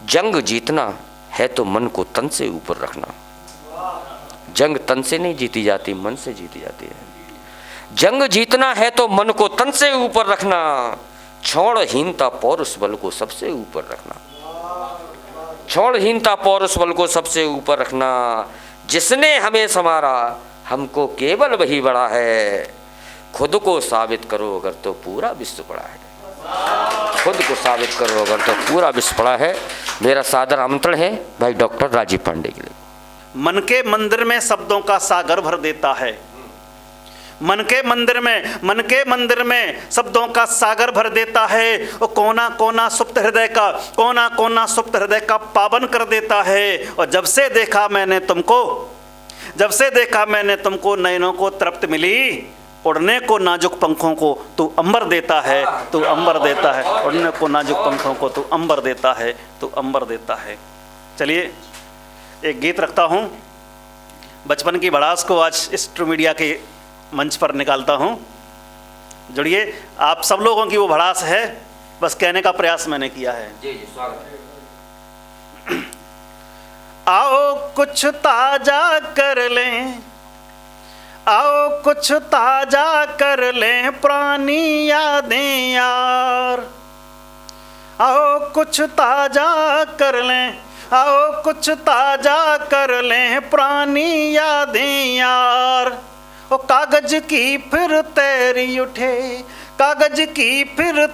जंग जीतना है तो मन को तन से ऊपर रखना। जंग तन से नहीं जीती जाती, मन से जीती जाती है। जंग जीतना है तो मन को तन से ऊपर रखना, क्षणहीनता पौरुष बल को सबसे ऊपर रखना। क्षणहीनता पौरुष बल को सबसे ऊपर रखना। जिसने हमें संवारा हमको केवल वही बड़ा है, खुद को साबित करो अगर तो पूरा विश्व पड़ा है। खुद को साबित करो अगर तो पूरा विश्व पड़ा है। मेरा सादर आमंत्रण है भाई डॉक्टर राजीव पांडे के लिए। मन के मंदिर में शब्दों का सागर भर देता है। मन के मंदिर में शब्दों का सागर भर देता है। वो कोना कोना सुप्त हृदय का पावन कर देता है। और जब से देखा मैंने तुमको नयनों को तृप्ति मिली। उड़ने को नाजुक पंखों को तू अंबर देता है, उड़ने को नाजुक पंखों को तू अंबर देता है। चलिए एक गीत रखता हूँ। बचपन की भड़ास को आज इस ट्रू मीडिया के मंच पर निकालता हूँ। जुड़िए, आप सब लोगों की वो भड़ास है, बस कहने का प्रयास मैंने किया है। जी जी, स्वागत है। आओ कुछ ताजा कर लें, आओ कुछ ताजा कर लें पुरानी यादें यार। आओ कुछ ताजा कर लें, आओ कुछ ताजा कर लें पुरानी यादें यार। ओ कागज की फिर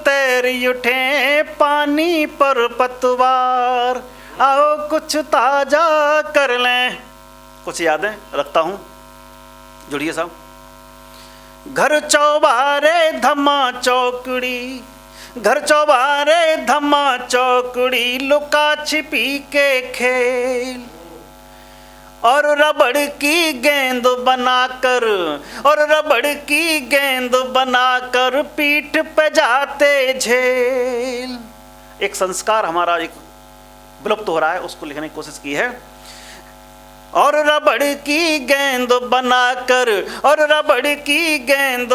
तैरी उठे पानी पर पतवार। आओ कुछ ताजा कर लें। कुछ यादें रखता हूँ, जुड़िए साहब। घर चौबारे धमा चौकड़ी लुका छिपी के खेल। और रबड़ की गेंद बनाकर पीठ पे जाते झेल। एक संस्कार हमारा एक विलुप्त हो रहा है, उसको लिखने की कोशिश की है। और रबड़ की गेंद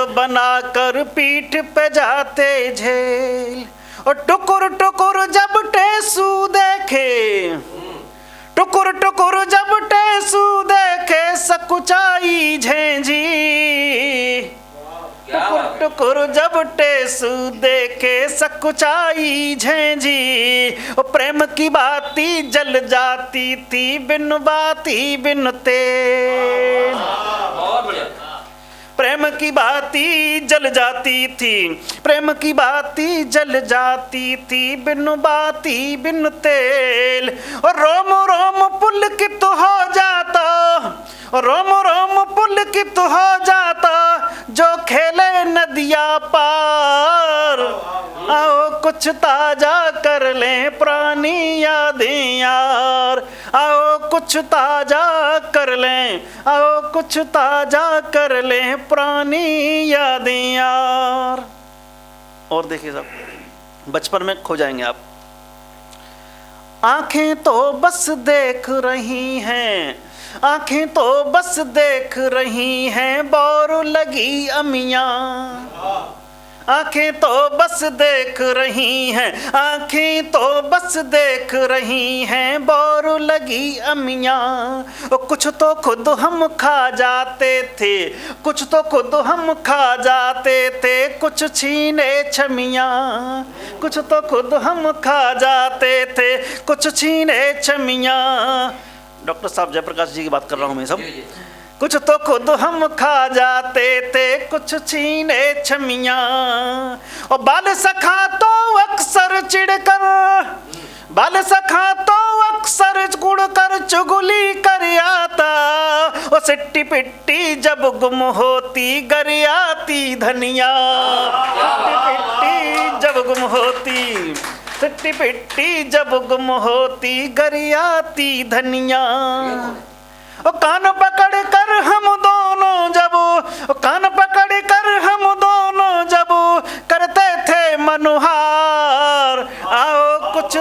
बनाकर पीठ पे जाते झेल। और टुकुर टुकुर जब टेसू देखे सकुचाई झेंझी। टुकुर जब टेसू देखे सकुचाई झेंझी। प्रेम की बाती जल जाती थी बिन बाती बिन तेल। प्रेम की बाती जल जाती थी बिन बाती बिन तेल। और रोम रोम पुलकित हो जाता जो खेले नदिया पार। आओ कुछ ताजा कर लें पुरानी यादें यार। आओ कुछ ताजा कर लें पुरानी यादें यार। और देखिए साहब, बचपन में खो जाएंगे आप। आंखें तो बस देख रही हैं बोर लगी अमियां। आंखें तो बस देख रही हैं बोर लगी अमियां। कुछ तो खुद हम खा जाते थे, कुछ छीने छमियां। कुछ तो खुद हम खा जाते थे, कुछ छीने छमियां। डॉक्टर साहब जयप्रकाश जी की बात कर रहा हूँ मैं सब। कुछ तो खुद हम खा जाते थे, कुछ छीने छमियां। और बाल सखा तो अक्सर गुड़कर चुगली कर आता। और सिट्टी पिट्टी जब गुम होती गर आती धनिया। सिट्टी पिट्टी जब गुम होती गर आती धनिया। ओ कान पकड़ कर हम दोनों जब करते थे मनुहार। आओ कुछ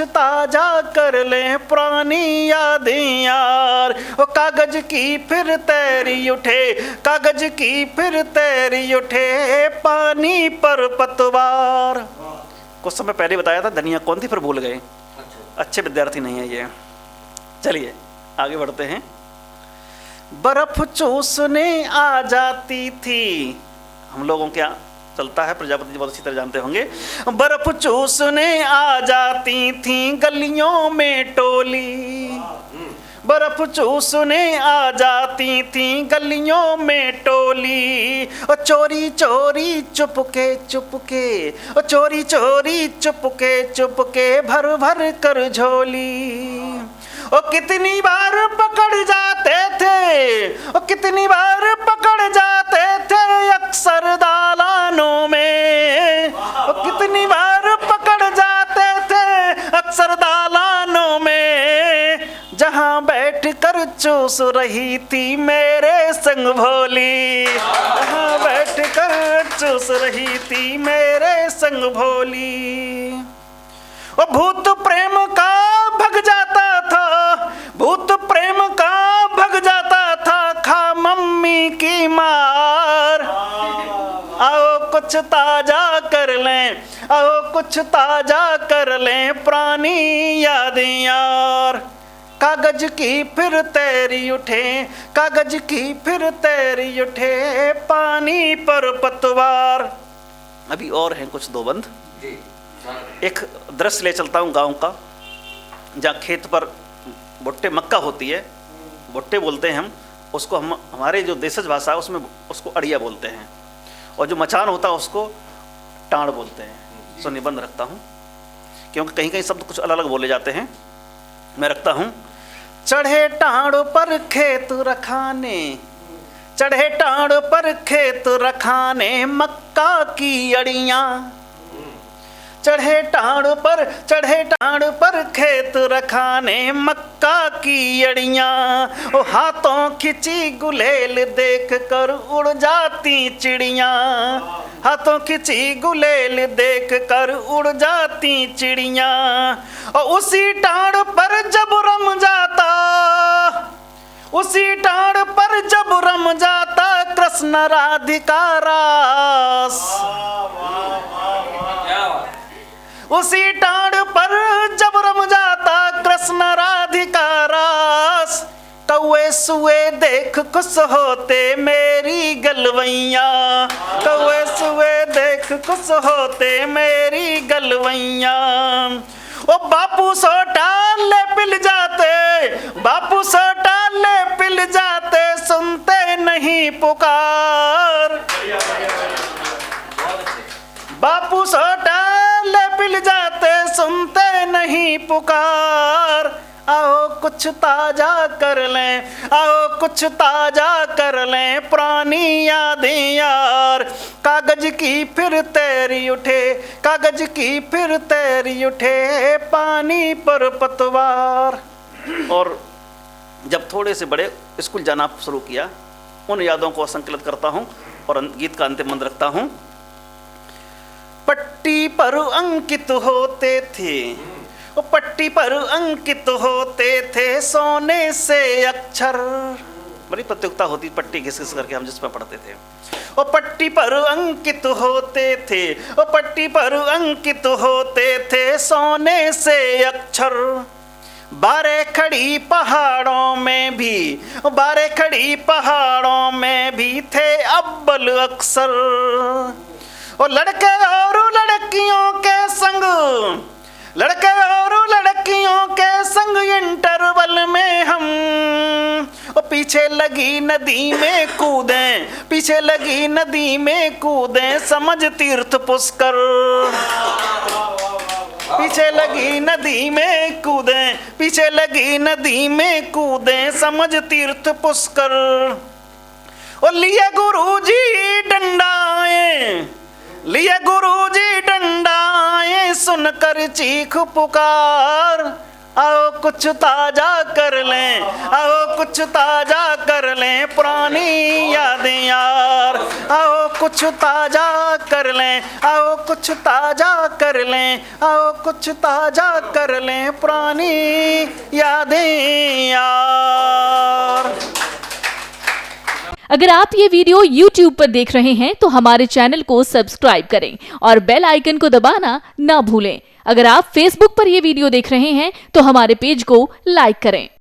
ताजा कर लें पुरानी यादें यार। ओ कागज की फिर तैरी उठे पानी पर पतवार। कुछ समय पहले बताया था धनिया कौन थी, फिर भूल गए। अच्छे विद्यार्थी नहीं है ये। चलिए आगे बढ़ते हैं। बर्फ चूसने आ जाती थी, हम लोगों क्या चलता है, प्रजापति जी बहुत अच्छी तरह जानते होंगे। बर्फ चूसने आ जाती थी गलियों में टोली, बर्फ चूसने आ जाती थी गलियों में टोली, और चोरी चोरी चुपके चुपके, और चोरी चोरी चुपके चुपके भर भर कर झोली। और कितनी बार पकड़ जाते थे, और कितनी बार पकड़ जाते थे अक्सर दालानों में, और कितनी बार पकड़ जाते थे अक्सर दालानों में, जहां बैठ कर चूस रही थी मेरे संग भोली, जहां बैठ कर चूस रही थी मेरे संग भोली। और भूत प्रेम का भग जाता था, भूत प्रेम का भग जाता था खा मम्मी की मार। आओ कुछ ताजा कर लें, आओ कुछ ताजा कर लें पुरानी यादें यार। कागज की फिर तैरी उठे, कागज की फिर तैरी उठे पानी पर पतवार। अभी और हैं कुछ दो बंद। एक दृश्य ले चलता हूँ गांव का, जहाँ खेत पर भुट्टे मक्का होती है, भुट्टे बोलते हैं हम उसको, हम हमारे जो देशज भाषा है उसमें उसको अड़िया बोलते हैं, और जो मचान होता है उसको टाण बोलते हैं। सो निबंध रखता हूँ क्योंकि कहीं कहीं शब्द कुछ अलग अलग बोले जाते हैं, मैं रखता हूँ। चढ़े टाण पर खेत रखाने, चढ़े टाण पर खेत रखाने मक्का की अड़ियाँ, चढ़े टाण पर खेत रखाने मक्का की अड़ियाँ। ओ हाथों खिंची गुलेल देख कर उड़ जाती चिड़ियाँ, हाथों खिंची गुलेल देख कर उड़ जाती चिड़ियाँ। और उसी टाण पर जब रम जाता, उसी टाण पर जब रम जाता कृष्ण राधिका रास, उसी टाण पर जब रम जाता कृष्ण राधिका रास। कौए सुए देख खुश होते मेरी गलवैया, कौए सुए देख खुश होते मेरी गलवैया। ओ बापू सोटा ले पिल जाते, बापू सोटा ले पिल जाते सुनते नहीं पुकार, बापू सोटा ले पिल जाते सुनते नहीं पुकार। आओ कुछ ताजा कर लें, आओ कुछ ताजा कर लें पुरानी यादें यार। कागज की फिर तैरी उठे, कागज की फिर तैरी उठे पानी पर पतवार। और जब थोड़े से बड़े स्कूल जाना शुरू किया, उन यादों को संकलित करता हूँ और गीत का अंतिम मंत्र रखता हूँ। पट्टी पर अंकित होते थे, वो पट्टी पर अंकित होते थे सोने से अक्षर। बड़ी प्रतियोगिता होती, पट्टी घिस घिस करके हम जिसमें पढ़ते थे। वो पट्टी पर अंकित होते थे, वो पट्टी पर अंकित होते थे सोने से अक्षर। बारे खड़ी पहाड़ों में भी, बारे खड़ी पहाड़ों में भी थे अव्वल अक्सर। और लड़के और लड़कियों के संग, लड़के और लड़कियों के संग इंटरवल में हम पीछे लगी नदी में कूदें, पीछे लगी नदी में कूदें समझ तीर्थ पुष्कर। पीछे लगी नदी में कूदें, पीछे लगी नदी में कूदें समझ तीर्थ पुष्कर। और लिए गुरुजी डंडाए, लिए गुरुजी डंडाए सुनकर चीख पुकार। आओ कुछ ताजा कर लें, आओ कुछ ताजा कर लें पुरानी यादें यार। आओ कुछ ताजा कर लें, आओ कुछ ताजा कर लें, आओ कुछ ताजा कर लें पुरानी यादें यार। अगर आप ये वीडियो YouTube पर देख रहे हैं तो हमारे चैनल को सब्सक्राइब करें और बेल आइकन को दबाना ना भूलें। अगर आप Facebook पर ये वीडियो देख रहे हैं तो हमारे पेज को लाइक करें।